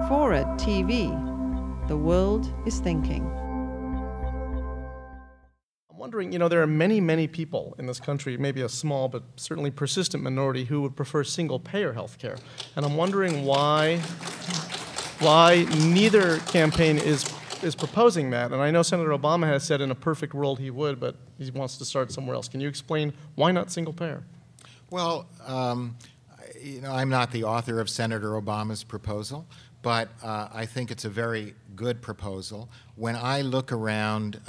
FORA.tv. The world is thinking. I'm wondering, there are many, many people in this country, maybe a small but certainly persistent minority, who would prefer single-payer health care. And I'm wondering why neither campaign is proposing that. And I know Senator Obama has said in a perfect world he would, but he wants to start somewhere else. Can you explain why not single-payer? Well, I'm not the author of Senator Obama's proposal, but I think it's a very good proposal. When I look around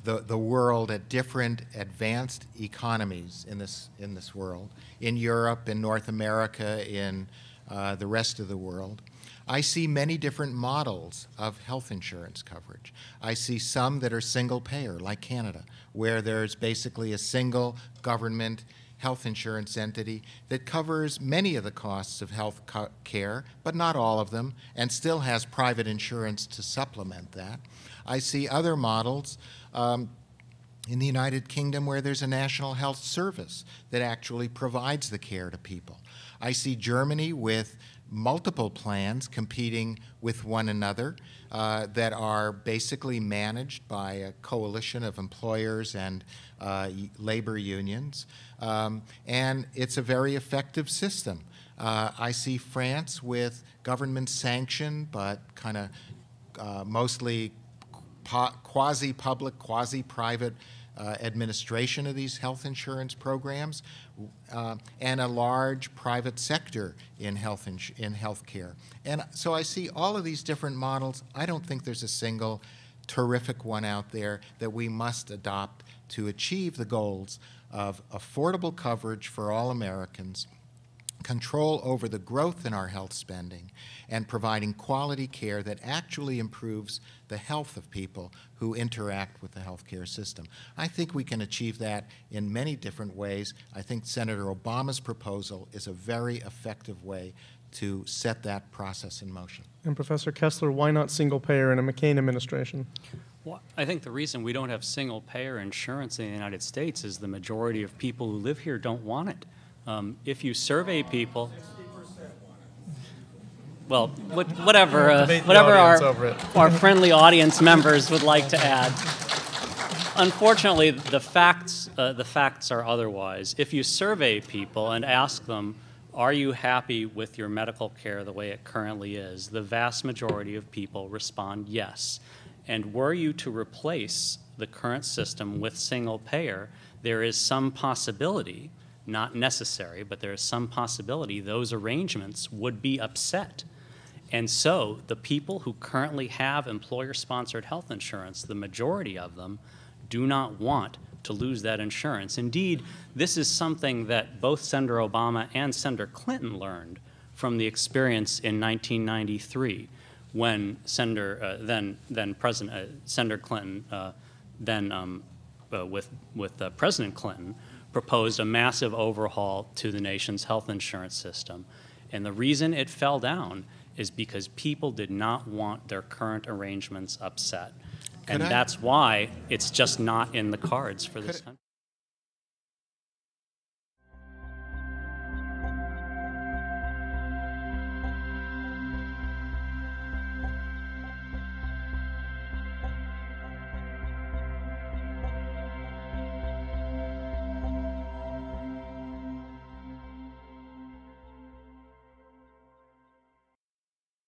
the world at different advanced economies in this world, in Europe, in North America, in the rest of the world, I see many different models of health insurance coverage. I see some that are single payer, like Canada, where there's basically a single government health insurance entity that covers many of the costs of health care, but not all of them, and still has private insurance to supplement that. I see other models in the United Kingdom where there's a national health service that actually provides the care to people. I see Germany with multiple plans competing with one another that are basically managed by a coalition of employers and labor unions. And it's a very effective system. I see France with government sanctioned but kind of mostly quasi-public, quasi-private administration of these health insurance programs, and a large private sector in health care. And so I see all of these different models. I don't think there's a single terrific one out there that we must adopt to achieve the goals of affordable coverage for all Americans, control over the growth in our health spending, and providing quality care that actually improves the health of people who interact with the healthcare system. I think we can achieve that in many different ways. I think Senator Obama's proposal is a very effective way to set that process in motion. And Professor Kessler, why not single payer in a McCain administration? Well, I think the reason we don't have single payer insurance in the United States is the majority of people who live here don't want it. If you survey people, well, whatever our friendly audience members would like to add. Unfortunately, the facts are otherwise. If you survey people and ask them, are you happy with your medical care the way it currently is, the vast majority of people respond yes. And were you to replace the current system with single payer, there is some possibility, not necessary, but there is some possibility those arrangements would be upset. And so the people who currently have employer-sponsored health insurance, the majority of them, do not want to lose that insurance. Indeed, this is something that both Senator Obama and Senator Clinton learned from the experience in 1993 when Senator Clinton, with President Clinton, proposed a massive overhaul to the nation's health insurance system. And the reason it fell down is because people did not want their current arrangements upset. And that's why it's just not in the cards for this country.